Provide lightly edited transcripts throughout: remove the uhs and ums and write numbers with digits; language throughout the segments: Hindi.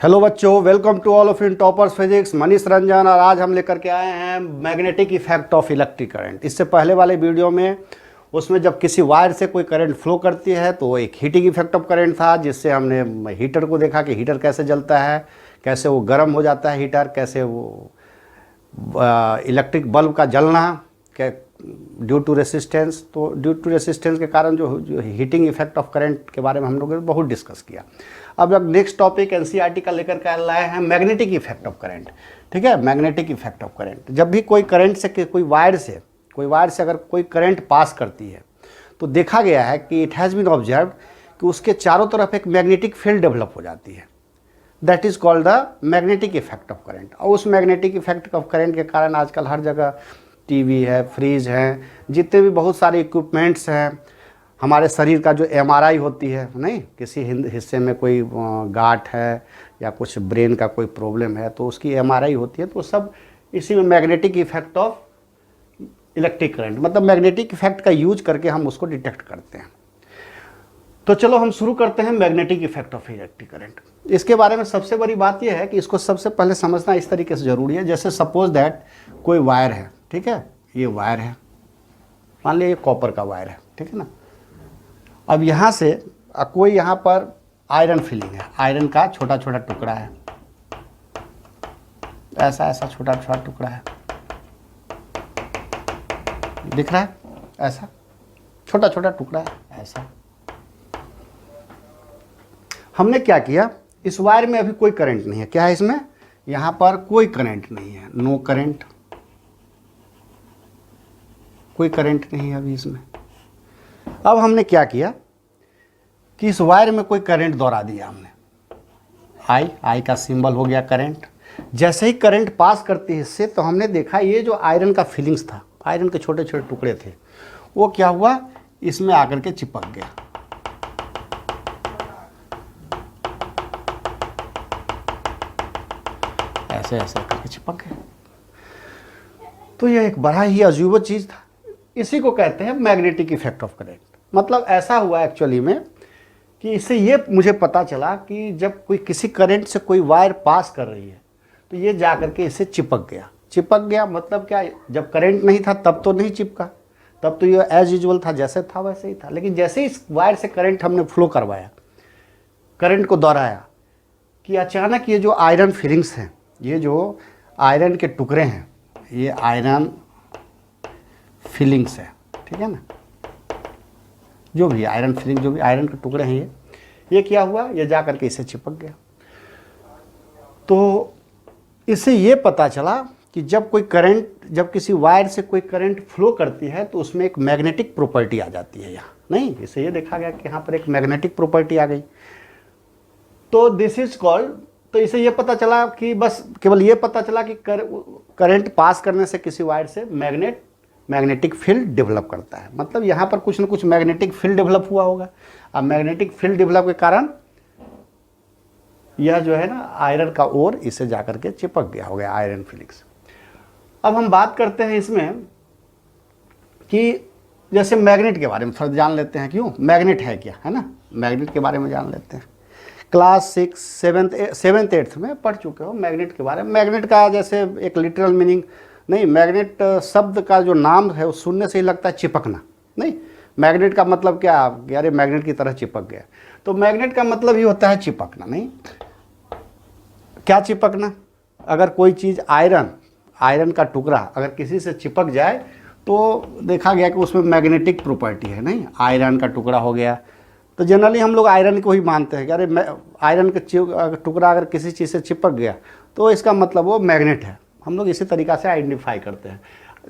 हेलो बच्चों, welcome to all of in toppers physics. Manish Ranjan. और आज हम लेकर के आए हैं magnetic effect of electric current. इससे पहले वाले वीडियो में उसमें जब किसी वायर से कोई करंट फ्लो करती है तो वो एक हीटिंग इफेक्ट ऑफ करंट था, जिससे हमने हीटर को देखा कि हीटर कैसे जलता है, कैसे वो गर्म हो जाता है हीटर, कैसे वो इलेक्ट्रिक बल्ब का जलना क्या ड्यू टू रेसिस्टेंस। तो ड्यू टू रेसिस्टेंस के कारण जो हीटिंग इफेक्ट ऑफ करंट के बारे में हम लोगों ने बहुत डिस्कस किया। अब नेक्स्ट टॉपिक एनसीईआरटी का लेकर के लाए हैं मैग्नेटिक इफेक्ट ऑफ करंट। ठीक है, मैग्नेटिक इफेक्ट ऑफ करंट। जब भी कोई करंट से कोई वायर से अगर कोई करंट पास करती है तो देखा गया है कि इट हैज़ बीन ऑब्जर्व्ड कि उसके चारों तरफ एक मैग्नेटिक फील्ड डेवलप हो जाती है। That is called the magnetic effect of current. और उस मैग्नेटिक इफेक्ट ऑफ करंट के कारण आजकल हर जगह टीवी है, फ्रिज है, जितने भी बहुत सारे इक्विपमेंट्स हैं, हमारे शरीर का जो एमआरआई होती है, नहीं किसी हिस्से में कोई गांठ है या कुछ ब्रेन का कोई प्रॉब्लम है तो उसकी एमआरआई होती है, तो सब इसी में magnetic effect of electric current, मतलब मैग्नेटिक इफेक्ट का यूज करके हम उसको डिटेक्ट करते हैं। तो चलो हम शुरू करते हैं magnetic effect of electric current. इसके बारे में सबसे बड़ी बात यह है कि इसको सबसे पहले समझना इस तरीके से ज़रूरी है। जैसे सपोज दैट कोई वायर है, ठीक है, ये वायर है, मान लिया ये कॉपर का वायर है, ठीक है ना। अब यहाँ से कोई यहाँ पर आयरन फिलिंग है, आयरन का छोटा छोटा टुकड़ा है, ऐसा ऐसा छोटा छोटा टुकड़ा है, दिख रहा है, ऐसा छोटा छोटा टुकड़ा है, ऐसा। हमने क्या किया, इस वायर में अभी कोई करंट नहीं है। क्या है इसमें? यहाँ पर कोई करंट नहीं है, नो करंट, कोई करंट नहीं है अभी इसमें। अब हमने क्या किया कि इस वायर में कोई करंट दौड़ा दिया हमने, आई का सिंबल हो गया करंट। जैसे ही करंट पास करती है इससे, तो हमने देखा ये जो आयरन का फिलिंग्स था, आयरन के छोटे छोटे टुकड़े थे, वो क्या हुआ, इसमें आकर के चिपक गया। ऐसे ऐसे करके चिपक गया। तो ये एक बड़ा ही अजूबा चीज़ था। इसी को कहते हैं मैग्नेटिक इफेक्ट ऑफ करंट। मतलब ऐसा हुआ एक्चुअली में कि इससे ये मुझे पता चला कि जब कोई किसी करंट से कोई वायर पास कर रही है तो ये जा करके इससे चिपक गया। चिपक गया मतलब क्या, जब करंट नहीं था तब तो नहीं चिपका, तब तो ये एज यूजुअल था, जैसे था वैसे ही था। लेकिन जैसे ही इस वायर से करंट हमने फ्लो करवाया, करंट को दोहराया, कि अचानक ये जो आयरन फिलिंग्स हैं, ये जो आयरन के टुकड़े हैं, ये आयरन फिलिंग्स है, ठीक है ना, जो भी आयरन फिलिंग, जो भी आयरन के टुकड़े हैं, ये क्या हुआ, ये जा करके इसे चिपक गया। तो इससे ये पता चला कि जब किसी वायर से कोई करंट फ्लो करती है तो उसमें एक मैग्नेटिक प्रॉपर्टी आ जाती है यहाँ, नहीं, इससे ये देखा गया कि यहाँ पर एक मैग्नेटिक प्रॉपर्टी आ गई। तो दिस इज कॉल्ड, तो इसे ये पता चला कि बस केवल ये पता चला कि करंट पास करने से किसी वायर से मैग्नेटिक फील्ड डेवलप करता है। मतलब यहाँ पर कुछ न कुछ मैग्नेटिक फील्ड डेवलप हुआ होगा। अब मैग्नेटिक फील्ड डेवलप के कारण यह जो है ना आयरन का ओर इसे जाकर के चिपक गया, हो गया आयरन फिलिंग्स। अब हम बात करते हैं इसमें कि जैसे मैग्नेट के बारे में थोड़ा जान लेते हैं। क्यों, मैग्नेट है क्या, है ना, मैग्नेट के बारे में जान लेते हैं। क्लास 6, 7th 8th में पढ़ चुके हो मैग्नेट के बारे में। मैग्नेट का जैसे एक लिटरल मीनिंग नहीं, मैग्नेट शब्द का जो नाम है वो सुनने से ही लगता है चिपकना, नहीं, मैग्नेट का मतलब क्या, यार मैग्नेट की तरह चिपक गया। तो मैग्नेट का मतलब ही होता है चिपकना, नहीं, क्या चिपकना, अगर कोई चीज़ आयरन का टुकड़ा अगर किसी से चिपक जाए तो देखा गया कि उसमें मैग्नेटिक प्रॉपर्टी है, नहीं, आयरन का टुकड़ा हो गया। तो जनरली हम लोग आयरन को ही मानते हैं कि अरे आयरन का टुकड़ा अगर किसी चीज़ से चिपक गया तो इसका मतलब वो मैग्नेट है। हम लोग इसी तरीक़ा से आइडेंटिफाई करते हैं।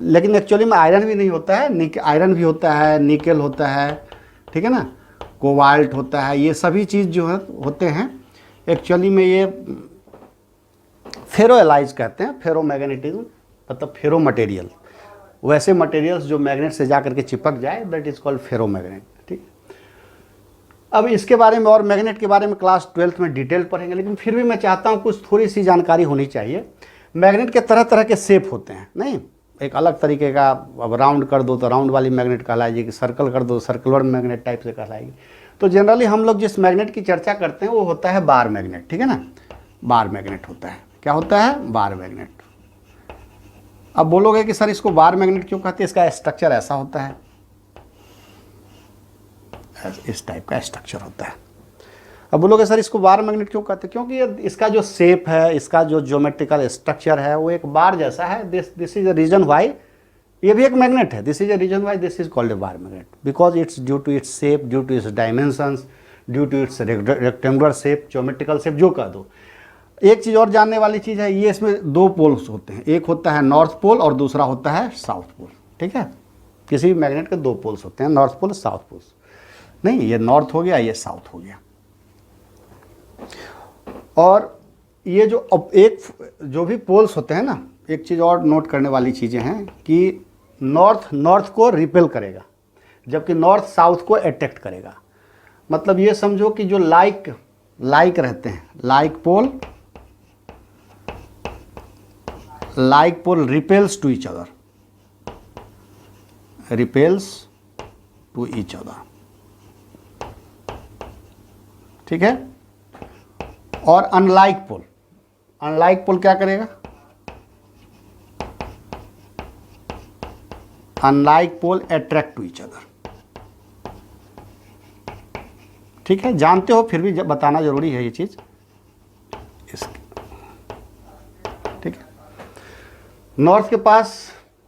लेकिन एक्चुअली में आयरन भी नहीं होता है, आयरन भी होता है, निकेल होता है, ठीक है ना, कोबाल्ट होता है, ये सभी चीज़ जो है होते हैं एक्चुअली में ये फेरो एलाइज कहते हैं, फेरो मैग्नेटिज्म, मतलब फेरो मटेरियल, वैसे मटेरियल्स जो मैग्नेट से जा करके चिपक जाए, that is called ferro magnet. ठीक, अब इसके बारे में और मैग्नेट के बारे में क्लास 12th में डिटेल पढ़ेंगे, लेकिन फिर भी मैं चाहता हूँ कुछ थोड़ी सी जानकारी होनी चाहिए। मैग्नेट के तरह तरह के शेप होते हैं, नहीं, एक अलग तरीके का, अब राउंड कर दो तो राउंड वाली मैग्नेट कहलाएगी, सर्कल कर दो सर्कुलर मैग्नेट टाइप से कहलाएगी। तो जनरली हम लोग जिस मैग्नेट की चर्चा करते हैं वो होता है बार मैग्नेट, ठीक है ना, बार मैग्नेट होता है। क्या होता है? Bar magnet. अब बोलोगे कि सर इसको बार मैग्नेट क्यों कहते हैं? इसका स्ट्रक्चर ऐसा होता है, इस टाइप का स्ट्रक्चर होता है। अब बोलोगे सर इसको बार मैग्नेट क्यों कहते हैं? क्योंकि ये इसका जो शेप है, इसका जो ज्योमेट्रिकल स्ट्रक्चर है वो एक बार जैसा है। This is a reason why ये भी एक मैग्नेट है। This is a reason why this is called a bar magnet, because it's due to its shape, due to its dimensions, due to its rectangular shape, geometrical shape, जो कह दो। एक चीज़ और जानने वाली चीज़ है, ये इसमें दो पोल्स होते हैं, एक होता है नॉर्थ पोल और दूसरा होता है साउथ पोल। ठीक है, किसी भी मैग्नेट के दो पोल्स होते हैं, नॉर्थ पोल, साउथ पोल। नहीं, ये नॉर्थ हो गया, ये साउथ हो गया। और ये जो अब एक जो भी पोल्स होते हैं ना, एक चीज़ और नोट करने वाली चीज़ें हैं कि नॉर्थ को रिपेल करेगा, जबकि नॉर्थ साउथ को अट्रैक्ट करेगा। मतलब ये समझो कि जो लाइक रहते हैं, like pole repels to each other, ठीक है। और अनलाइक पोल क्या करेगा? Unlike pole attract to each other. ठीक है, जानते हो, फिर भी बताना जरूरी है ये चीज। ठीक है, नॉर्थ के पास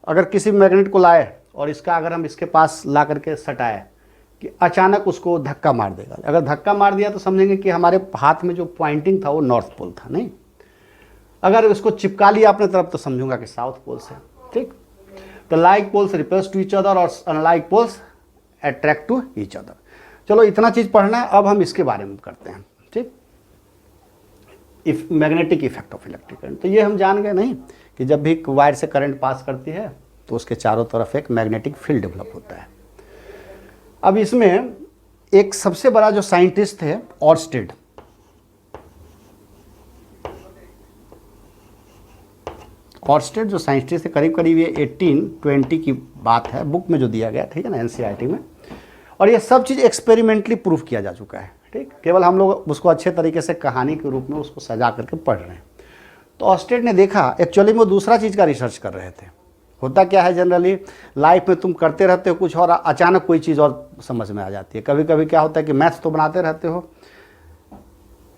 अगर किसी मैग्नेट को लाए और इसका अगर हम इसके पास ला करके सटाए कि अचानक उसको धक्का मार देगा। अगर धक्का मार दिया तो समझेंगे कि हमारे हाथ में जो पॉइंटिंग था वो नॉर्थ पोल था। नहीं, अगर उसको चिपका लिया अपने तरफ तो समझूंगा कि साउथ पोल से। ठीक, तो like poles repels to each other और unlike poles attract to each other. चलो, इतना चीज पढ़ना है। अब हम इसके बारे में करते हैं। ठीक, magnetic effect of electric current. तो ये हम जान गए नहीं कि जब भी वायर से करंट पास करती है तो उसके चारों तरफ एक मैग्नेटिक फील्ड डेवलप होता है। अब इसमें एक सबसे बड़ा जो साइंटिस्ट थे, ऑर्स्टेड। ऑर्स्टेड जो साइंटिस्ट थे, करीब करीब ये 1820 की बात है, बुक में जो दिया गया, ठीक है ना, एनसीईआरटी में। और ये सब चीज़ एक्सपेरिमेंटली प्रूफ किया जा चुका है। ठीक, केवल हम लोग उसको अच्छे तरीके से कहानी के रूप में उसको सजा करके पढ़ रहे हैं। तो ऑर्स्टेड ने देखा, एक्चुअली में वो दूसरा चीज़ का रिसर्च कर रहे थे। होता क्या है, जनरली लाइफ में तुम करते रहते हो कुछ और अचानक कोई चीज़ और समझ में आ जाती है। कभी कभी क्या होता है कि मैथ्स तो बनाते रहते हो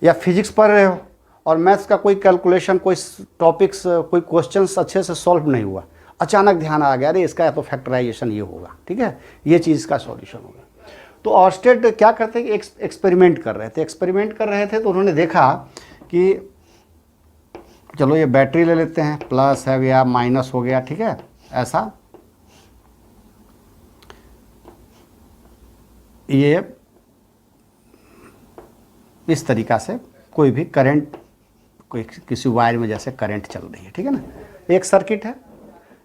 या फिजिक्स पढ़ रहे हो और मैथ्स का कोई कैलकुलेशन, कोई टॉपिक्स, कोई क्वेश्चंस अच्छे से सॉल्व नहीं हुआ, अचानक ध्यान आ गया, अरे इसका या तो फैक्टराइजेशन ये होगा, ठीक है, ये चीज़ का सॉल्यूशन होगा। तो ऑर्स्टेड क्या करते हैं कि एक्सपेरिमेंट कर रहे थे। तो उन्होंने देखा कि चलो ये बैटरी ले लेते हैं, प्लस है या माइनस हो गया, ठीक है, ऐसा ये इस तरीक़ा से कोई भी करंट, कोई किसी वायर में जैसे करंट चल रही है, ठीक है ना, एक सर्किट है,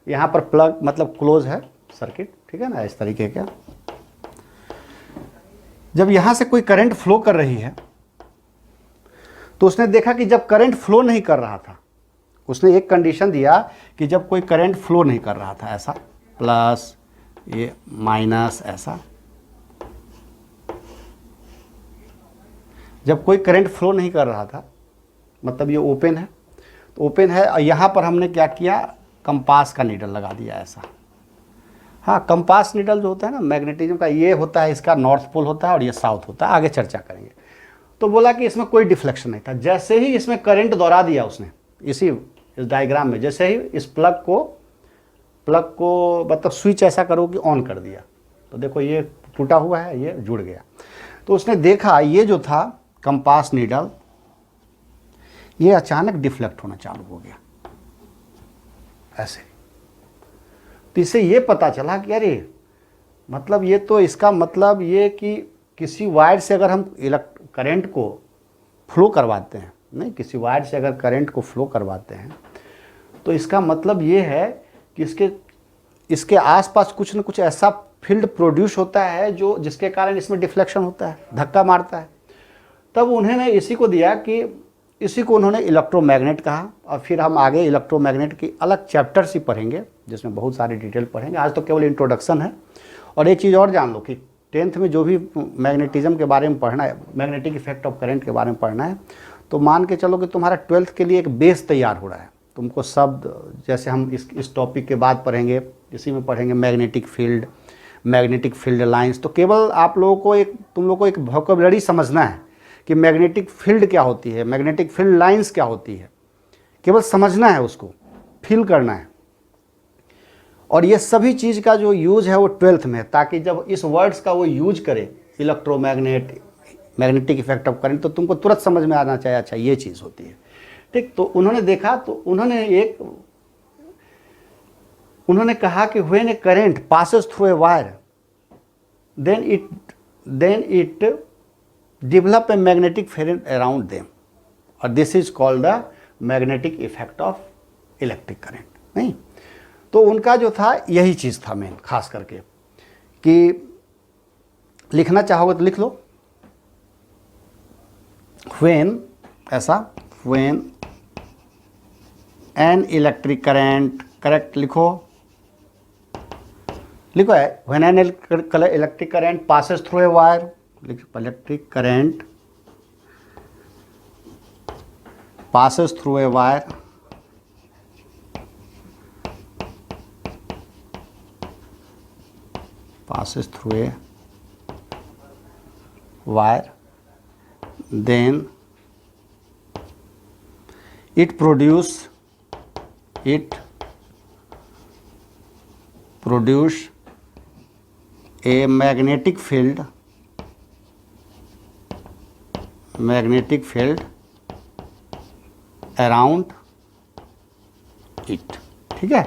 यहाँ पर प्लग मतलब क्लोज है सर्किट, ठीक है ना, इस तरीके का। जब यहाँ से कोई करंट फ्लो कर रही है तो उसने देखा कि जब करंट फ्लो नहीं कर रहा था, उसने एक कंडीशन दिया कि जब कोई करंट फ्लो नहीं कर रहा था, ऐसा प्लस ये माइनस, ऐसा जब कोई करंट फ्लो नहीं कर रहा था, मतलब ये ओपन है, तो ओपन है, यहाँ पर हमने क्या किया, कंपास का नीडल लगा दिया ऐसा। हाँ, कंपास नीडल जो होता है ना मैग्नेटिज्म का, ये होता है, इसका नॉर्थ पोल होता है और ये साउथ होता है, आगे चर्चा करेंगे। तो बोला कि इसमें कोई डिफ्लेक्शन नहीं था। जैसे ही इसमें करंट दौड़ा दिया उसने, इस डायग्राम में, जैसे ही इस प्लग को मतलब स्विच ऐसा करो कि ऑन कर दिया, तो देखो ये टूटा हुआ है, ये जुड़ गया। तो उसने देखा ये जो था कंपास नीडल, ये अचानक डिफ्लेक्ट होना चालू हो गया ऐसे। तो इससे ये पता चला कि अरे मतलब ये तो, इसका मतलब ये कि किसी वायर से अगर हम करंट को फ्लो करवाते हैं, नहीं, किसी वायर से अगर करंट को फ्लो करवाते हैं तो इसका मतलब ये है कि इसके आसपास कुछ न कुछ ऐसा फील्ड प्रोड्यूस होता है जो जिसके कारण इसमें डिफ्लेक्शन होता है, धक्का मारता है। तब उन्होंने इसी को उन्होंने इलेक्ट्रोमैग्नेट कहा। और फिर हम आगे इलेक्ट्रोमैग्नेट की अलग चैप्टर्स ही पढ़ेंगे जिसमें बहुत सारी डिटेल पढ़ेंगे। आज तो केवल इंट्रोडक्शन है। और एक चीज़ और जान लो कि 10th में जो भी मैग्नेटिज्म के बारे में पढ़ना है, मैग्नेटिक इफेक्ट ऑफ करंट के बारे में पढ़ना है, तो मान के चलो कि तुम्हारा 12th के लिए एक बेस तैयार हो रहा है। तुमको शब्द, जैसे हम इस टॉपिक के बाद पढ़ेंगे, इसी में पढ़ेंगे मैग्नेटिक फील्ड लाइंस। तो केवल आप लोगों को तुम लोगों को एक वोकैबुलरी समझना है कि मैग्नेटिक फील्ड क्या होती है, मैग्नेटिक फील्ड लाइंस क्या होती है, केवल समझना है, उसको फील करना है। और ये सभी चीज़ का जो यूज है वो 12th में है, ताकि जब इस वर्ड्स का वो यूज करे, electromagnet, magnetic effect of current, तो तुमको तुरंत समझ में आना चाहिए अच्छा ये चीज़ होती है। ठीक, तो उन्होंने देखा, तो उन्होंने कहा कि when a current passes through a wire then it develop a magnetic field around them, और this is called the magnetic effect of electric current. नहीं, तो उनका जो था यही चीज़ था मेन, खास करके कि लिखना चाहोगे तो लिख लो, when an electric current, correct लिखो है, when an electric current passes through a wire, electric current passes through a wire, then it produce a magnetic field around it. ठीक है,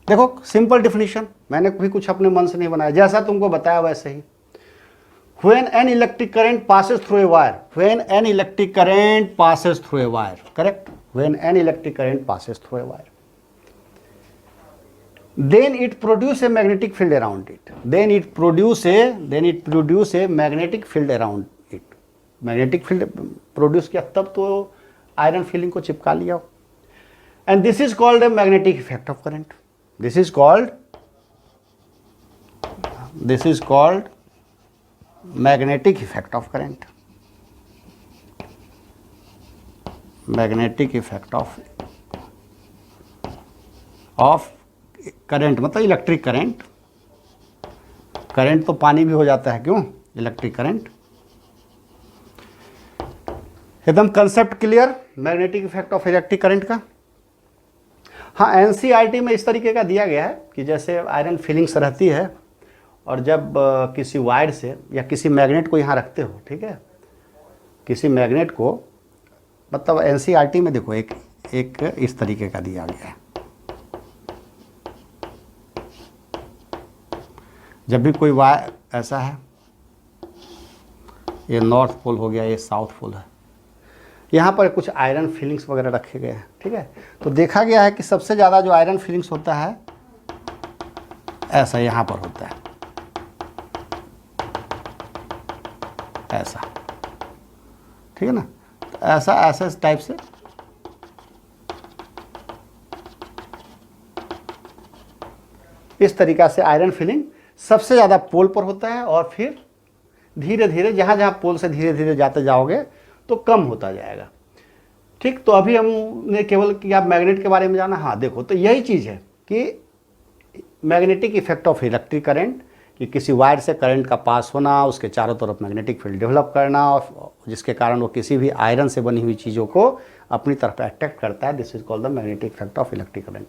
देखो सिंपल डिफिनीशन, मैंने भी कुछ अपने मन से नहीं बनाया, जैसा तुमको बताया वैसे ही। When an electric current passes through a wire, when an electric current passes through a wire, correct, when an electric current passes through a wire, then it produce a magnetic field around it, then it produce a magnetic field around it, magnetic field produce किया, तब तो आयरन फीलिंग को चिपका लिया, and this is called a magnetic effect of current, this is called magnetic effect of current, magnetic effect of current मतलब इलेक्ट्रिक करंट, करंट तो पानी भी हो जाता है, क्यों, इलेक्ट्रिक करंट। एकदम concept clear magnetic effect of electric current का। हाँ, एनसीईआरटी में इस तरीके का दिया गया है कि जैसे आयरन फीलिंग्स रहती है, और जब किसी वायर से या किसी मैग्नेट को यहाँ रखते हो, ठीक है, किसी मैग्नेट को, मतलब एनसीईआरटी में देखो एक इस तरीके का दिया गया है, जब भी कोई वायर ऐसा है, ये नॉर्थ पोल हो गया, ये साउथ पोल है, यहाँ पर कुछ आयरन फीलिंग्स वगैरह रखे गए हैं। ठीक है, तो देखा गया है कि सबसे ज़्यादा जो आयरन फीलिंग्स होता है ऐसा यहाँ पर होता है, ऐसा, ठीक है ना, तो ऐसा इस टाइप से इस तरीक़ा से आयरन फीलिंग सबसे ज़्यादा पोल पर होता है, और फिर धीरे धीरे जहाँ जहाँ पोल से धीरे धीरे जाते जाओगे तो कम होता जाएगा। ठीक, तो अभी हमने केवल कि आप मैग्नेट के बारे में जाना। हाँ देखो, तो यही चीज़ है कि magnetic effect of electric current, कि किसी वायर से करंट का पास होना, उसके चारों तरफ मैग्नेटिक फील्ड डेवलप करना, और जिसके कारण वो किसी भी आयरन से बनी हुई चीज़ों को अपनी तरफ अट्रैक्ट करता है, this is called the magnetic effect of electric current.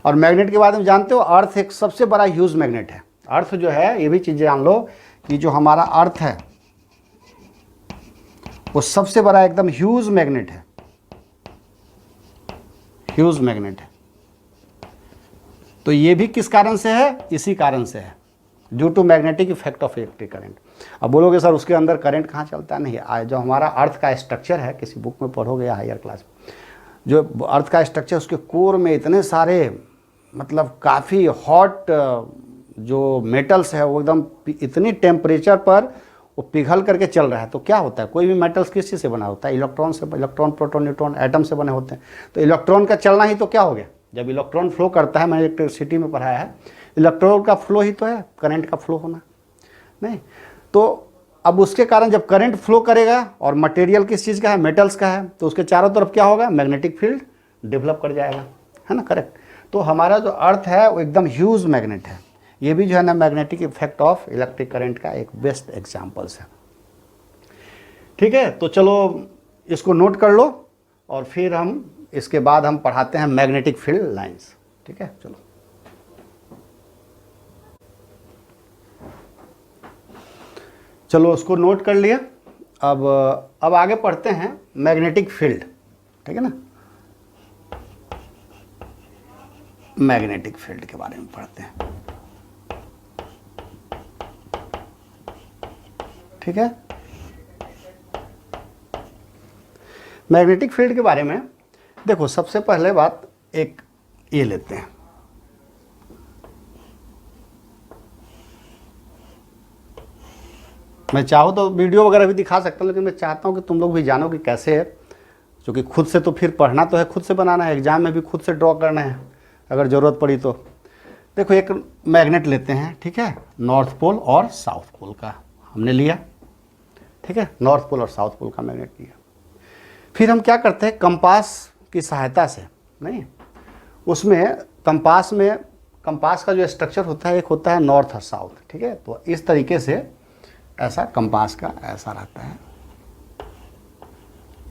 और मैग्नेट के बारे में जानते हो, अर्थ एक सबसे बड़ा ह्यूज मैग्नेट है। अर्थ जो है, ये भी चीज़ें जान लो कि जो हमारा अर्थ है वो सबसे बड़ा एकदम ह्यूज मैग्नेट है, ह्यूज मैग्नेट है। तो ये भी किस कारण से है, इसी कारण से है, due to magnetic effect of electric current. अब बोलोगे सर उसके अंदर करंट कहाँ चलता है? नहीं, जो हमारा अर्थ का स्ट्रक्चर है, किसी बुक में पढ़ोगे या हायर क्लास में, जो अर्थ का स्ट्रक्चर, उसके कोर में इतने सारे मतलब काफ़ी हॉट जो मेटल्स है, वो एकदम इतनी टेम्परेचर पर वो पिघल करके चल रहा है। तो क्या होता है, कोई भी मेटल्स किस चीज़ से बना होता है? इलेक्ट्रॉन से, इलेक्ट्रॉन, प्रोटॉन, न्यूट्रॉन, एटम से बने होते हैं। तो इलेक्ट्रॉन का चलना ही तो क्या हो गया, जब इलेक्ट्रॉन फ्लो करता है, मैंने इलेक्ट्रिसिटी में पढ़ाया है, इलेक्ट्रॉन का फ्लो ही तो है करंट का फ्लो होना, नहीं? तो अब उसके कारण जब करंट फ्लो करेगा और मटेरियल किस चीज़ का है, मेटल्स का है, तो उसके चारों तरफ क्या होगा, मैग्नेटिक फील्ड डेवलप कर जाएगा, है ना, करेक्ट। तो हमारा जो अर्थ है वो एकदम ह्यूज मैग्नेट है। ये भी जो है ना magnetic effect of electric current का एक बेस्ट एग्जाम्पल्स है। ठीक है, तो चलो इसको नोट कर लो और फिर हम इसके बाद हम पढ़ाते हैं मैग्नेटिक फील्ड लाइंस। ठीक है, चलो चलो उसको नोट कर लिया। अब आगे पढ़ते हैं मैग्नेटिक फील्ड। ठीक है ना, मैग्नेटिक फील्ड के बारे में पढ़ते हैं। ठीक है, मैग्नेटिक फील्ड के बारे में देखो, सबसे पहले बात एक ये लेते हैं। मैं चाहूँ तो वीडियो वगैरह भी दिखा सकता हूँ, लेकिन मैं चाहता हूँ कि तुम लोग भी जानो कि कैसे है, क्योंकि खुद से तो फिर पढ़ना तो है, खुद से बनाना है, एग्जाम में भी खुद से ड्रॉ करना है अगर ज़रूरत पड़ी तो। देखो एक मैग्नेट लेते हैं, ठीक है, नॉर्थ पोल और साउथ पोल का हमने लिया। ठीक है, नॉर्थ पोल और साउथ पोल का मैग्नेट लिया। फिर हम क्या करते हैं, कंपास की सहायता से, नहीं उसमें कंपास का जो स्ट्रक्चर होता है, एक होता है नॉर्थ और साउथ। ठीक है, तो इस तरीके से ऐसा कंपास का ऐसा रहता है,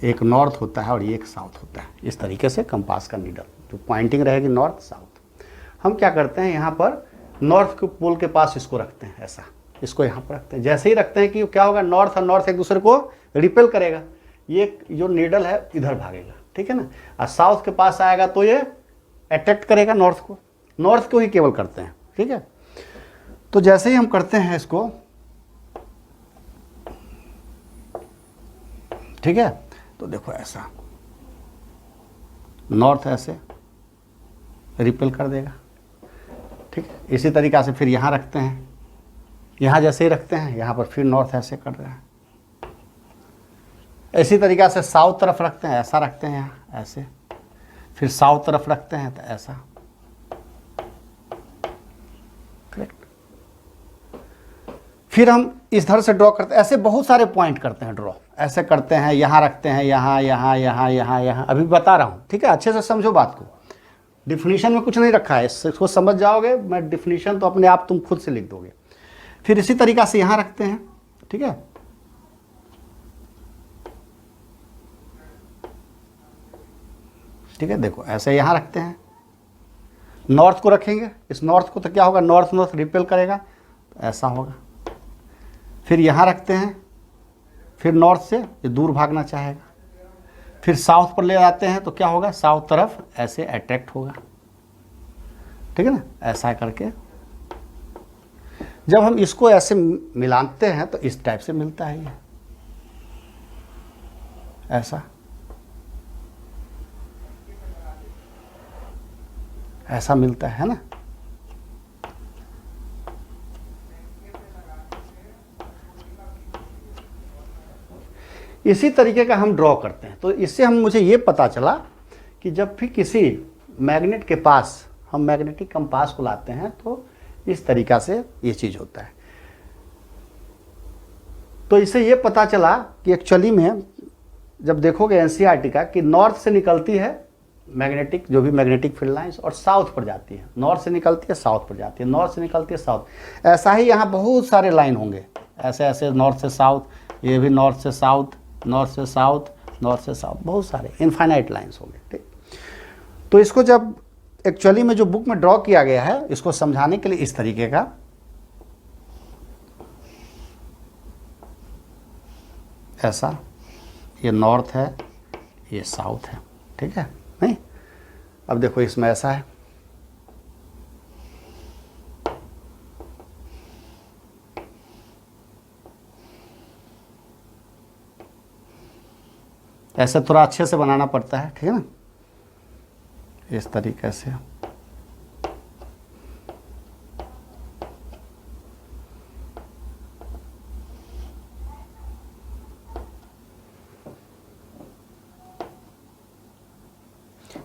एक नॉर्थ होता है और एक साउथ होता है। इस तरीके से कंपास का नीडल जो पॉइंटिंग रहेगी नॉर्थ साउथ। हम क्या करते हैं, यहाँ पर नॉर्थ के पोल के पास इसको रखते हैं, ऐसा इसको यहाँ पर रखते हैं। जैसे ही रखते हैं कि क्या होगा, नॉर्थ और नॉर्थ एक दूसरे को रिपेल करेगा, ये जो नीडल है इधर भागेगा। ठीक है ना, और साउथ के पास आएगा तो ये अट्रैक्ट करेगा नॉर्थ को ही केवल करते हैं। ठीक है, तो जैसे ही हम करते हैं इसको, ठीक है, तो देखो ऐसा नॉर्थ ऐसे रिपेल कर देगा। ठीक है, इसी तरीक़ा से फिर यहाँ रखते हैं, यहाँ जैसे ही रखते हैं यहाँ पर फिर नॉर्थ ऐसे कर रहे हैं। इसी तरीक़ा से साउथ तरफ रखते हैं, ऐसा रखते हैं यहाँ ऐसे, फिर साउथ तरफ रखते हैं तो ऐसा। करेक्ट, फिर हम इधर से ड्रॉ करते हैं, ऐसे बहुत सारे पॉइंट करते हैं ड्रॉ, ऐसे करते हैं, यहाँ रखते हैं, यहाँ यहाँ यहाँ यहाँ यहाँ, अभी बता रहा हूँ। ठीक है, अच्छे से समझो बात को, डिफिनीशन में कुछ नहीं रखा है, इसको समझ जाओगे, मैं डिफिनीशन तो अपने आप तुम खुद से लिख दोगे। फिर इसी तरीक़ा से यहाँ रखते हैं। ठीक है, ठीक है, देखो ऐसे यहाँ रखते हैं, नॉर्थ को रखेंगे, इस नॉर्थ को तो क्या होगा, नॉर्थ नॉर्थ रिपेल करेगा तो ऐसा होगा। फिर यहाँ रखते हैं, फिर नॉर्थ से ये दूर भागना चाहेगा, फिर साउथ पर ले आते हैं तो क्या होगा, साउथ तरफ ऐसे अट्रैक्ट होगा। ठीक है ना, ऐसा करके जब हम इसको ऐसे मिलाते हैं तो इस टाइप से मिलता है, ये ऐसा मिलता है ना। इसी तरीके का हम ड्रॉ करते हैं। तो इससे मुझे ये पता चला कि जब भी किसी मैग्नेट के पास हम मैग्नेटिक कंपास को लाते हैं तो इस तरीक़ा से ये चीज़ होता है। तो इससे ये पता चला कि एक्चुअली में जब देखोगे एनसीईआरटी का कि नॉर्थ से निकलती है मैग्नेटिक, जो भी मैग्नेटिक फील्ड लाइंस, और साउथ पर जाती है, नॉर्थ से निकलती है साउथ पर जाती है, नॉर्थ से निकलती है साउथ। ऐसा ही यहाँ बहुत सारे लाइन होंगे, ऐसे ऐसे नॉर्थ से साउथ, ये भी नॉर्थ से साउथ, नॉर्थ से साउथ, नॉर्थ से साउथ, बहुत सारे इनफाइनाइट लाइंस होंगे। ठीक, तो इसको जब एक्चुअली में जो बुक में ड्रॉ किया गया है, इसको समझाने के लिए इस तरीके का ऐसा, ये नॉर्थ है, ये साउथ है। ठीक है, नहीं, अब देखो इसमें ऐसा है, ऐसे थोड़ा अच्छे से बनाना पड़ता है। ठीक है ना, इस तरीके से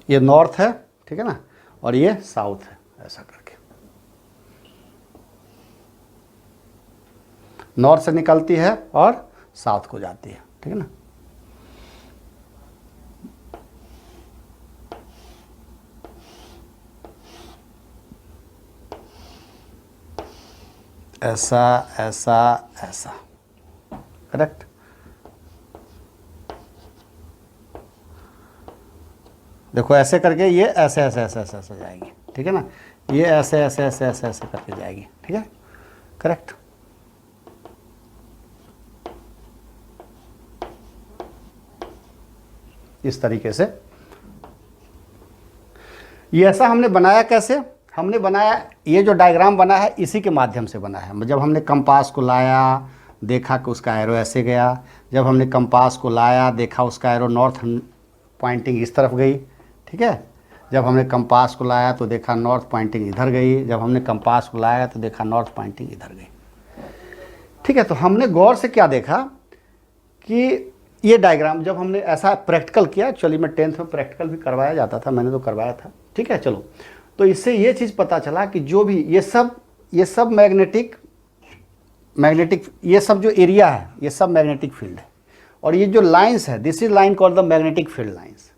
ये नॉर्थ है, ठीक है ना, और ये साउथ है, ऐसा करके। नॉर्थ से निकलती है और साउथ को जाती है, ठीक है ना। ऐसा ऐसा ऐसा, करेक्ट। देखो ऐसे करके ये ऐसे ऐसे ऐसे ऐसे ऐसे जाएगी, ठीक है ना। ये ऐसे ऐसे ऐसे ऐसे ऐसे करके जाएगी, ठीक है, करेक्ट। इस तरीके से ये ऐसा हमने बनाया। कैसे हमने बनाया, ये जो डायग्राम बना है इसी के माध्यम से बना है। जब हमने कंपास को लाया, देखा कि उसका एरो ऐसे गया। जब हमने कंपास को लाया, देखा उसका एरो नॉर्थ पॉइंटिंग इस तरफ गई, ठीक है। जब हमने कंपास को लाया तो देखा नॉर्थ पॉइंटिंग इधर गई। जब हमने कंपास को लाया तो देखा नॉर्थ पॉइंटिंग इधर गई, ठीक है। तो हमने गौर से क्या देखा कि ये डायग्राम जब हमने ऐसा प्रैक्टिकल किया, एक्चुअली मैं 10th में प्रैक्टिकल भी करवाया जाता था, मैंने तो करवाया था, ठीक है। चलो, तो इससे ये चीज़ पता चला कि जो भी ये सब मैग्नेटिक ये सब जो एरिया है ये सब मैग्नेटिक फील्ड है। और ये जो लाइंस है, this is line called the magnetic field lines.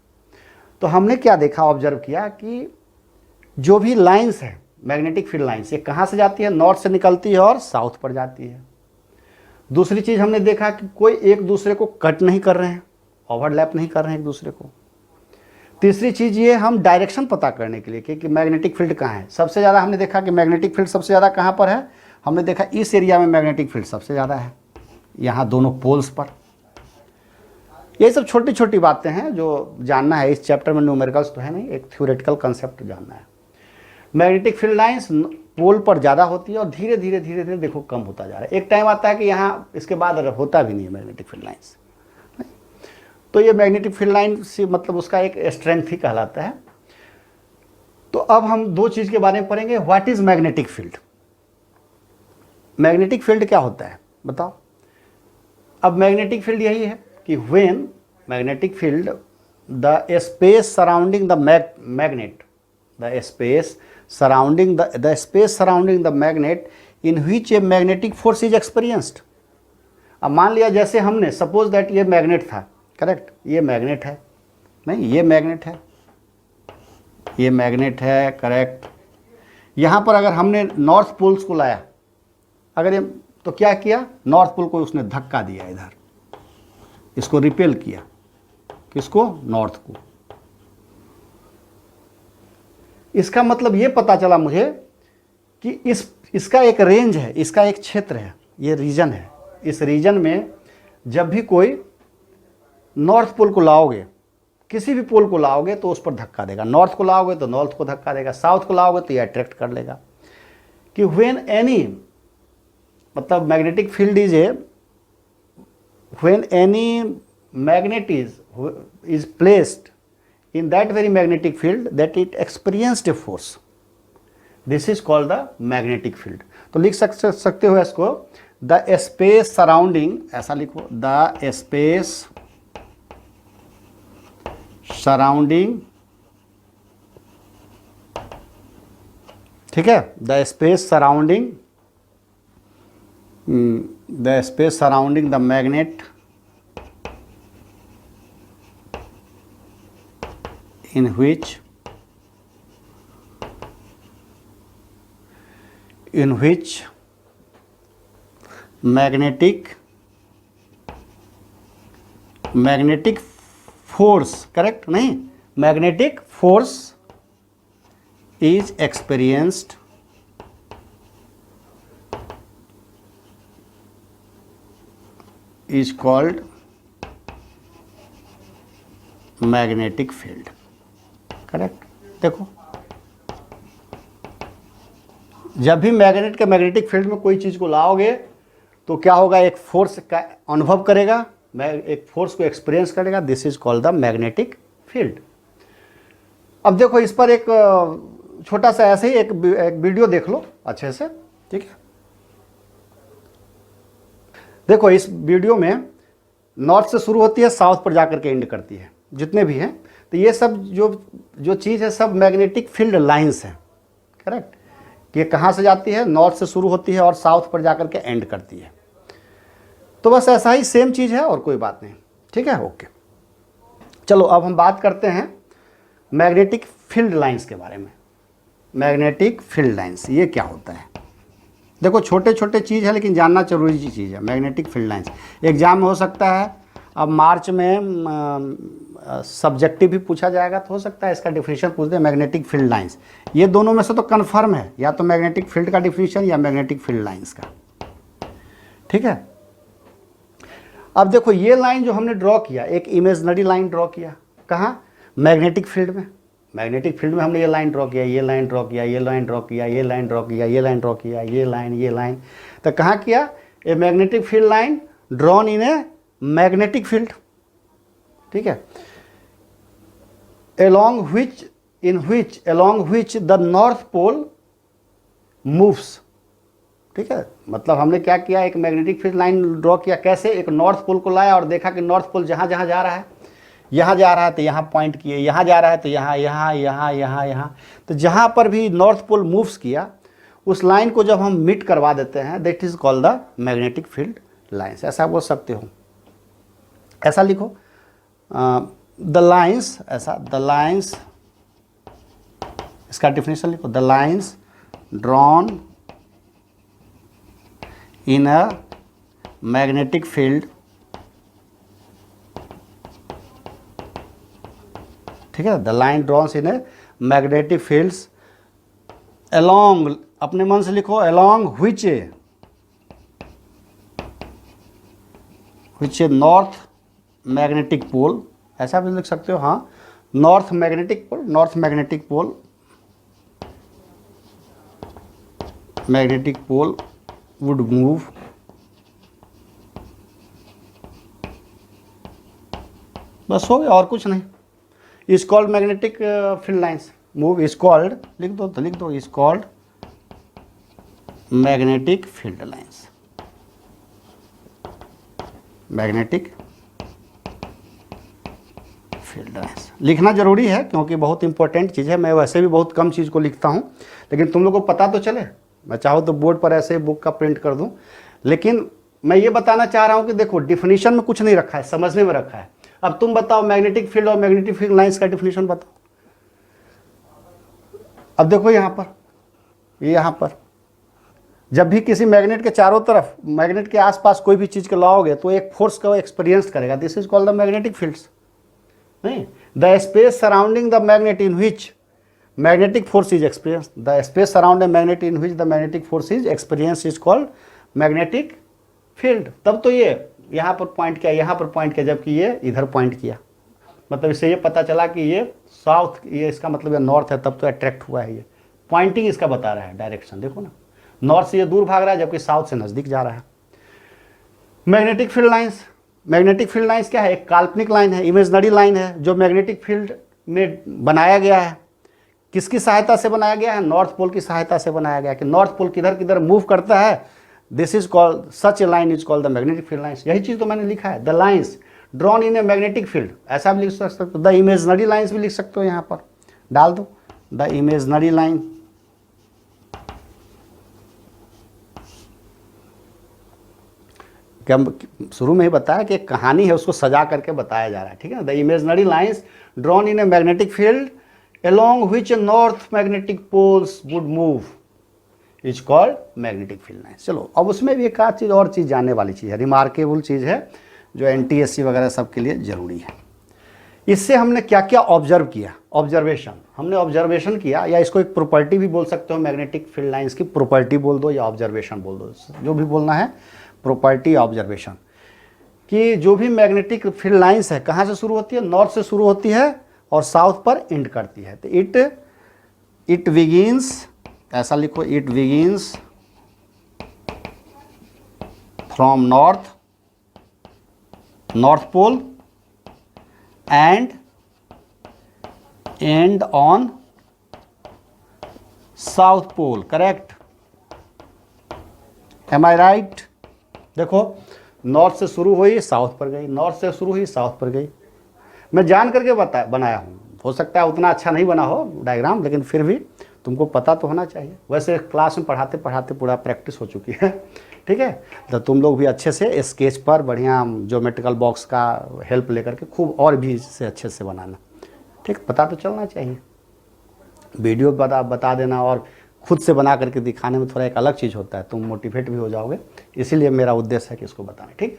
तो हमने क्या देखा, ऑब्जर्व किया कि जो भी लाइंस है मैग्नेटिक फील्ड लाइंस, ये कहाँ से जाती है, नॉर्थ से निकलती है और साउथ पर जाती है। दूसरी चीज़ हमने देखा कि कोई एक दूसरे को कट नहीं कर रहे हैं, ओवरलैप नहीं कर रहे हैं एक दूसरे को। तीसरी चीज़ ये हम डायरेक्शन पता करने के लिए कि मैग्नेटिक फील्ड कहाँ है। सबसे ज़्यादा हमने देखा कि मैग्नेटिक फील्ड सबसे ज़्यादा कहाँ पर है, हमने देखा इस एरिया में मैग्नेटिक फील्ड सबसे ज़्यादा है, यहाँ दोनों पोल्स पर। ये सब छोटी छोटी बातें हैं जो जानना है। इस चैप्टर में न्यूमेरिकल्स तो है नहीं, एक थ्योरेटिकल कंसेप्ट जानना है। मैग्नेटिक फील्ड लाइंस पोल पर ज़्यादा होती है और धीरे धीरे धीरे धीरे देखो कम होता जा रहा है। एक टाइम आता है कि यहाँ इसके बाद होता भी नहीं है मैग्नेटिक फील्ड लाइंस। तो ये मैग्नेटिक फील्ड लाइन से मतलब उसका एक स्ट्रेंथ ही कहलाता है। तो अब हम दो चीज़ के बारे में पढ़ेंगे। What is magnetic field, magnetic field क्या होता है बताओ। अब मैग्नेटिक फील्ड यही है कि when magnetic field the space surrounding the magnet, the space surrounding the space surrounding the magnet in which a magnetic force is experienced। अब मान लिया जैसे हमने सपोज दैट ये मैग्नेट था, करेक्ट, ये मैग्नेट है, नहीं ये मैग्नेट है, ये मैग्नेट है, करेक्ट। यहाँ पर अगर हमने नॉर्थ पोल्स को लाया, अगर ये तो क्या किया, नॉर्थ पोल को उसने धक्का दिया, इधर इसको रिपेल किया, किसको, नॉर्थ को। इसका मतलब ये पता चला मुझे कि इसका एक रेंज है, इसका एक क्षेत्र है, ये रीजन है। इस रीजन में जब भी कोई नॉर्थ पोल को लाओगे, किसी भी पोल को लाओगे तो उस पर धक्का देगा। नॉर्थ को लाओगे तो नॉर्थ को धक्का देगा, साउथ को लाओगे तो ये अट्रैक्ट कर लेगा। कि व्हेन एनी मतलब magnetic field is when any magnet is placed in that very magnetic field that it experienced a force, this is called the magnetic field। तो लिख सकते हो इसको, the space surrounding, ऐसा लिखो, the space surrounding, ठीक है, the space surrounding the magnet in which magnetic force, correct, नहीं, magnetic force is experienced is called magnetic field, correct. देखो जब भी मैग्नेट के मैग्नेटिक फील्ड में कोई चीज़ को लाओगे तो क्या होगा, एक फोर्स का अनुभव करेगा, एक फोर्स को एक्सपीरियंस करेगा, this is called the magnetic field. अब देखो इस पर एक छोटा सा ऐसे ही एक वीडियो देख लो अच्छे से, ठीक है। देखो इस वीडियो में नॉर्थ से शुरू होती है, साउथ पर जाकर के एंड करती है, जितने भी हैं। तो ये सब जो चीज़ है सब मैग्नेटिक फील्ड लाइंस हैं, करेक्ट। ये कहाँ से जाती है, नॉर्थ से शुरू होती है और साउथ पर जाकर के एंड करती है। तो बस ऐसा ही सेम चीज़ है और कोई बात नहीं, ठीक है, ओके। चलो अब हम बात करते हैं मैग्नेटिक फील्ड लाइंस के बारे में। मैग्नेटिक फील्ड लाइंस ये क्या होता है? देखो छोटे छोटे चीज़ है लेकिन जानना जरूरी चीज़ है। मैग्नेटिक फील्ड लाइंस एग्जाम में हो सकता है, अब मार्च में सब्जेक्टिव भी पूछा जाएगा तो हो सकता है इसका डिफिनीशन पूछ दे, मैग्नेटिक फील्ड लाइंस। ये दोनों में से तो कन्फर्म है, या तो मैग्नेटिक फील्ड का डिफिनीशन या मैग्नेटिक फील्ड लाइंस का, ठीक है। अब देखो ये लाइन जो हमने ड्रॉ किया, एक इमेजनरी लाइन ड्रॉ किया, कहाँ? मैग्नेटिक फील्ड में। मैग्नेटिक फील्ड में हमने ये लाइन ड्रॉ किया, ये लाइन ड्रॉ किया, ये लाइन ड्रॉ किया, ये लाइन ड्रॉ किया, ये लाइन ड्रॉ किया, ये लाइन, तो कहाँ किया? ए magnetic field line drawn in a magnetic field, ठीक है, along which the north pole moves, ठीक है। मतलब हमने क्या किया, एक मैग्नेटिक फील्ड लाइन ड्रॉ किया, कैसे? एक नॉर्थ पोल को लाया और देखा कि नॉर्थ पोल जहाँ जहाँ जा रहा है, यहाँ जा रहा है तो यहाँ पॉइंट किए, यहाँ जा रहा है तो यहाँ, तो जहाँ पर भी नॉर्थ पोल मूव्स किया उस लाइन को जब हम मीट करवा देते हैं, that is called the magnetic field lines. ऐसा बोल सकते हो, ऐसा लिखो द लाइन्स, ऐसा द लाइन्स, इसका डिफिनेशन लिखो, the lines drawn in a magnetic field, ठीक है, the line drawns in a magnetic fields along, अपने मन से लिखो, along which north magnetic pole, ऐसा भी लिख सकते हो, हाँ, north magnetic pole, magnetic pole would move बस हो गया और कुछ नहीं। Is called magnetic field lines, move is called, लिख दो is called magnetic field lines, magnetic field lines लिखना जरूरी है क्योंकि बहुत इंपॉर्टेंट चीज़ है। मैं वैसे भी बहुत कम चीज़ को लिखता हूँ लेकिन तुम लोग को पता तो चले। मैं चाहूँ तो बोर्ड पर ऐसे बुक का प्रिंट कर दूँ, लेकिन मैं ये बताना चाह रहा हूँ कि देखो डिफिनीशन में कुछ नहीं रखा है, समझने में रखा है। अब तुम बताओ मैग्नेटिक फील्ड और मैग्नेटिक फील्ड लाइंस का डिफिनीशन बताओ। अब देखो यहाँ पर जब भी किसी मैग्नेट के चारों तरफ, मैग्नेट के आसपास कोई भी चीज़ को लाओगे तो एक फोर्स को एक्सपीरियंस करेगा, this is called the magnetic fields. नहीं, the space surrounding the magnet in which magnetic force is experienced, the space around a magnet in which the magnetic force is experienced is called magnetic field। तब तो ये यहाँ पर पॉइंट किया, यहाँ पर पॉइंट किया, जबकि ये इधर पॉइंट किया, मतलब इससे ये पता चला कि ये साउथ, ये इसका मतलब ये नॉर्थ है, तब तो अट्रैक्ट हुआ है। ये पॉइंटिंग इसका बता रहा है, डायरेक्शन देखो ना, नॉर्थ से ये दूर भाग रहा है जबकि साउथ से नज़दीक जा रहा है। Magnetic field lines, magnetic field lines क्या है? एक काल्पनिक लाइन है, इमेजनरी लाइन है जो मैग्नेटिक फील्ड में बनाया गया है। किसकी सहायता से बनाया गया है? नॉर्थ पोल की सहायता से बनाया गया है कि नॉर्थ पोल किधर किधर मूव करता है, this is called, such a line is called the magnetic field lines. यही चीज़ तो मैंने लिखा है, the lines drawn in a magnetic field, ऐसा भी लिख सकते हो। द इमेजनरी लाइन्स भी लिख सकते हो, यहाँ पर डाल दो द इमेजनरी लाइन। क्या शुरू में ही बताया कि एक कहानी है, उसको सजा करके बताया जा रहा है, ठीक है ना। The imaginary lines drawn in a magnetic field along which north magnetic poles would move is called magnetic field lines। चलो अब उसमें भी एक चीज़ और चीज़ जानने वाली चीज़ है, रिमार्केबल चीज़ है जो NTSC वगैरह सब के लिए ज़रूरी है। इससे हमने क्या क्या ऑब्जर्व किया, ऑब्जर्वेशन, हमने ऑब्जर्वेशन किया, या इसको एक प्रॉपर्टी भी बोल सकते हो, मैग्नेटिक फील्ड लाइंस की प्रॉपर्टी बोल दो या ऑब्जर्वेशन बोल दो, जो भी बोलना है, प्रॉपर्टी ऑब्जर्वेशन, कि जो भी मैग्नेटिक फील्ड लाइंस है कहाँ से शुरू होती है? नॉर्थ से शुरू होती है और साउथ पर एंड करती है। तो इट बिगिंस, ऐसा लिखो, it begins from north pole and and on south pole, correct? Am I right? देखो नॉर्थ से शुरू हुई साउथ पर गई, नॉर्थ से शुरू हुई साउथ पर गई। मैं जान करके बनाया हूँ, हो सकता है उतना अच्छा नहीं बना हो डायग्राम, लेकिन फिर भी तुमको पता तो होना चाहिए। वैसे क्लास में पढ़ाते पढ़ाते पूरा प्रैक्टिस हो चुकी है, ठीक है। तो तुम लोग भी अच्छे से स्केच पर बढ़िया ज्योमेट्रिकल बॉक्स का हेल्प लेकर के खूब और भी इससे अच्छे से बनाना, ठीक। पता तो चलना चाहिए, वीडियो बता देना और खुद से बना करके दिखाने में थोड़ा एक अलग चीज़ होता है, तुम मोटिवेट भी हो जाओगे। इसीलिए मेरा उद्देश्य है कि इसको बताना, ठीक है।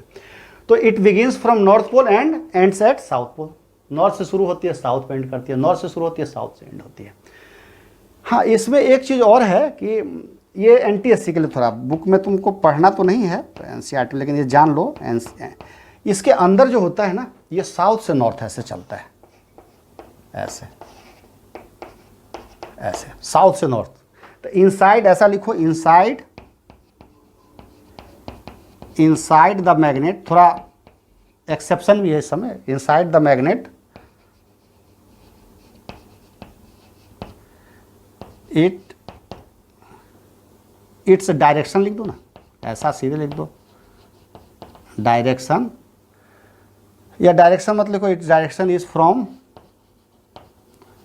तो it begins from north pole and ends at south pole. नॉर्थ से शुरू होती है, साउथ पे एंड करती है, नॉर्थ से शुरू होती है, साउथ से एंड होती है। हाँ, इसमें एक चीज़ और है कि ये एनटीएससी के लिए थोड़ा बुक में तुमको पढ़ना तो नहीं है एनसीईआरटी, लेकिन ये जान लो इसके अंदर जो होता है ना, ये साउथ से नॉर्थ ऐसे चलता है, ऐसे ऐसे साउथ से नॉर्थ। तो इनसाइड ऐसा लिखो, इनसाइड द मैग्नेट, थोड़ा एक्सेप्शन भी है इस समय, inside the magnet its direction लिख दो ना, ऐसा सीधे लिख दो डायरेक्शन, या डायरेक्शन मत लिखो, its direction is from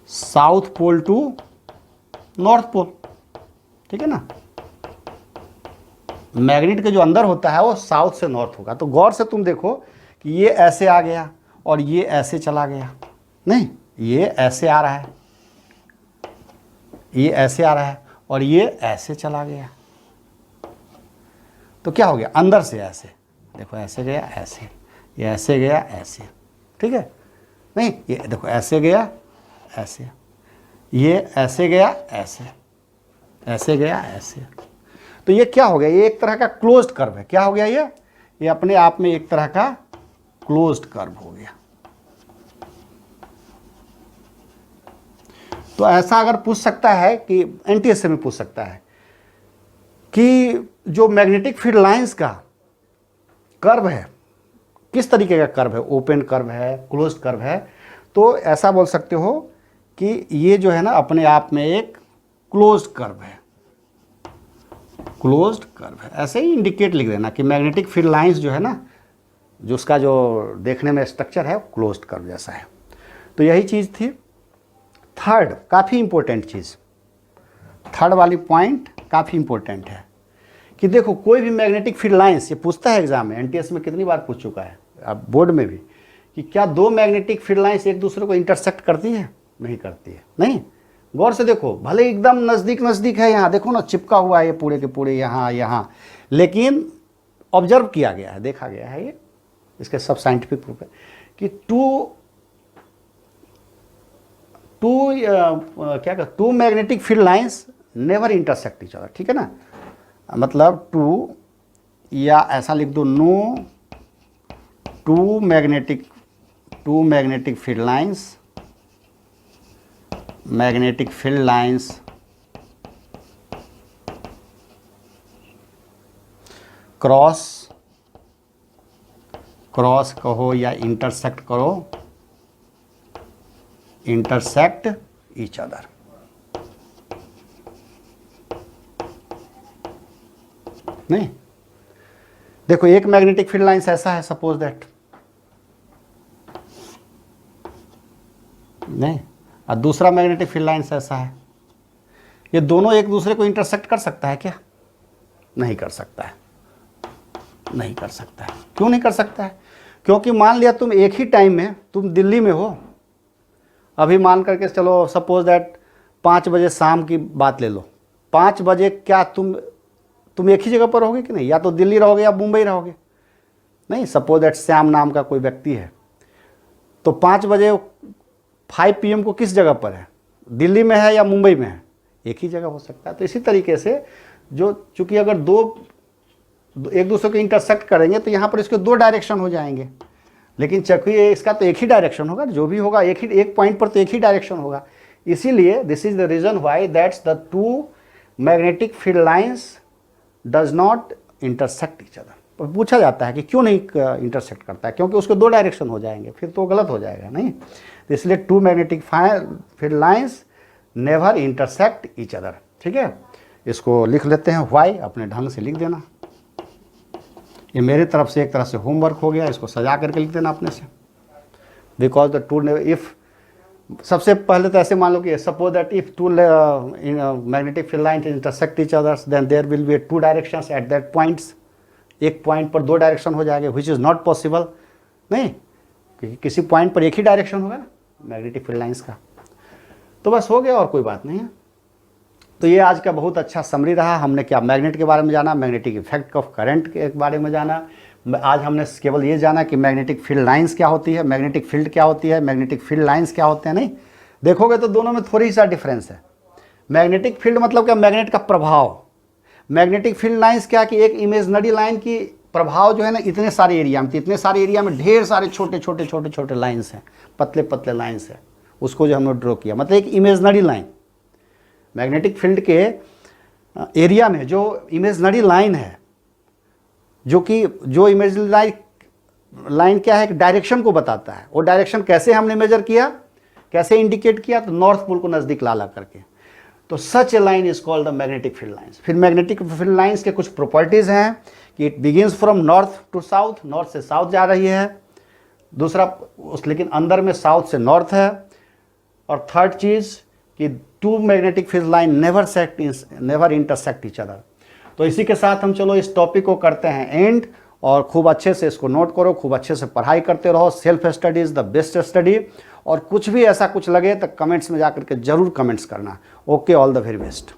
south pole to north pole, ठीक है ना। मैग्नेट के जो अंदर होता है वो साउथ से नॉर्थ होगा। तो गौर से तुम देखो कि ये ऐसे आ गया और ये ऐसे चला गया, नहीं ये ऐसे आ रहा है, ये ऐसे आ रहा है और ये ऐसे चला गया। तो क्या हो गया, अंदर से ऐसे देखो, ऐसे गया ऐसे, ये ऐसे गया ऐसे, ठीक है। नहीं ये देखो ऐसे गया ऐसे, ये ऐसे गया ऐसे, ऐसे गया ऐसे। तो ये क्या हो गया, ये एक तरह का क्लोज्ड कर्व है। क्या हो गया ये अपने आप में एक तरह का क्लोज्ड कर्व हो गया। तो ऐसा अगर पूछ सकता है कि एनटीएससी में पूछ सकता है कि जो मैग्नेटिक फील्ड लाइंस का कर्व है किस तरीके का कर्व है, ओपन कर्व है, क्लोज्ड कर्व है, तो ऐसा बोल सकते हो कि ये जो है ना अपने आप में एक क्लोज्ड कर्व है, क्लोज्ड कर्व है। ऐसे ही इंडिकेट लिख देना कि मैग्नेटिक फील्ड लाइंस जो है ना, जो उसका जो देखने में स्ट्रक्चर है क्लोज्ड कर्व जैसा है। तो यही चीज़ थी। थर्ड काफ़ी इंपॉर्टेंट चीज़, थर्ड वाली पॉइंट काफ़ी इंपॉर्टेंट है कि देखो कोई भी मैग्नेटिक फील्ड लाइंस, ये पूछता है एग्जाम में, एनटीएस में कितनी बार पूछ चुका है, अब बोर्ड में भी, कि क्या दो मैग्नेटिक फील्ड लाइंस एक दूसरे को इंटरसेक्ट करती है? नहीं करती है। नहीं, गौर से देखो, भले एकदम नज़दीक नज़दीक है, यहाँ देखो ना चिपका हुआ है ये पूरे के पूरे यहाँ, लेकिन ऑब्जर्व किया गया है, देखा गया है, ये इसके सब साइंटिफिक प्रूफ है कि two magnetic field lines never intersect each other, ठीक है ना। मतलब टू, या ऐसा लिख दो, no two magnetic field lines cross कहो या इंटरसेक्ट करो, इंटरसेक्ट ईच अदर। नहीं, देखो एक मैग्नेटिक फील्ड लाइंस ऐसा है, सपोज दैट, नहीं, और दूसरा मैग्नेटिक फील्ड लाइंस ऐसा है, ये दोनों एक दूसरे को इंटरसेक्ट कर सकता है क्या? नहीं कर सकता है, नहीं कर सकता है। क्यों नहीं कर सकता है? क्योंकि मान लिया तुम एक ही टाइम में तुम दिल्ली में हो, अभी मान करके चलो सपोज दैट 5 बजे शाम की बात ले लो, 5 बजे क्या तुम एक ही जगह पर रहोगे कि नहीं? या तो दिल्ली रहोगे या मुंबई रहोगे। नहीं, सपोज दैट श्याम नाम का कोई व्यक्ति है, तो 5 बजे 5 PM को किस जगह पर है, दिल्ली में है या मुंबई में है? एक ही जगह हो सकता है। तो इसी तरीके से जो चूंकि अगर दो एक दूसरे को इंटरसेक्ट करेंगे तो यहाँ पर इसके 2 डायरेक्शन हो जाएंगे, लेकिन चूंकि इसका तो एक ही डायरेक्शन होगा, जो भी होगा एक पॉइंट पर तो एक ही डायरेक्शन होगा। इसीलिए this is the reason why that's the two magnetic field lines does not intersect each other. तो पूछा जाता है कि क्यों नहीं इंटरसेक्ट करता है, क्योंकि उसके 2 डायरेक्शन हो जाएंगे, फिर तो गलत हो जाएगा। नहीं, तो इसलिए two magnetic field lines never intersect each other, ठीक है। इसको लिख लेते हैं, व्हाई अपने ढंग से लिख देना। ये मेरी तरफ से एक तरह से होमवर्क हो गया, इसको सजा करके लिख देना अपने से। बिकॉज द टू, इफ सबसे पहले तो ऐसे मान लो कि suppose that if two magnetic field line intersect each others then there will be two directions at that points. एक पॉइंट पर दो डायरेक्शन हो जाएंगे, विच इज़ नॉट पॉसिबल, नहीं, क्योंकि किसी पॉइंट पर एक ही डायरेक्शन होगा ना मैग्नेटिक फील्ड लाइंस का। तो बस हो गया और कोई बात नहीं है। तो ये आज का बहुत अच्छा समरी रहा। हमने क्या मैग्नेट के बारे में जाना, मैग्नेटिक इफेक्ट ऑफ करंट के बारे में जाना। आज हमने केवल ये जाना कि मैग्नेटिक फील्ड लाइंस क्या होती है, मैग्नेटिक फील्ड क्या होती है, मैग्नेटिक फील्ड लाइंस क्या होते हैं। नहीं, देखोगे तो दोनों में थोड़ी सा डिफरेंस है। मैग्नेटिक फील्ड मतलब क्या, मैग्नेट का प्रभाव। मैग्नेटिक फील्ड लाइंस क्या कि एक इमेजनरी लाइन की प्रभाव जो है ना इतने सारे एरिया में, इतने सारे एरिया में ढेर सारे छोटे छोटे छोटे छोटे लाइंस हैं, पतले पतले लाइंस हैं, उसको जो हमने ड्रॉ किया, मतलब एक इमेजनरी लाइन। मैग्नेटिक फील्ड के एरिया में जो इमेजनरी लाइन है, जो इमेजनरी लाइन क्या है, एक डायरेक्शन को बताता है। वो डायरेक्शन कैसे हमने मेजर किया, कैसे इंडिकेट किया, तो नॉर्थ पोल को नज़दीक ला करके। तो such a line is called the magnetic field lines. फिर मैग्नेटिक फील्ड लाइंस के कुछ प्रॉपर्टीज़ हैं कि it begins from north to south, north से साउथ जा रही है। दूसरा लेकिन अंदर में साउथ से नॉर्थ है। और थर्ड चीज़ कि two magnetic field line never intersect each other. तो इसी के साथ हम चलो इस टॉपिक को करते हैं एंड, और खूब अच्छे से इसको नोट करो, खूब अच्छे से पढ़ाई करते रहो। Self study is the best study. और कुछ भी ऐसा कुछ लगे तो कमेंट्स में जाकर के जरूर कमेंट्स करना। Okay, all the very best.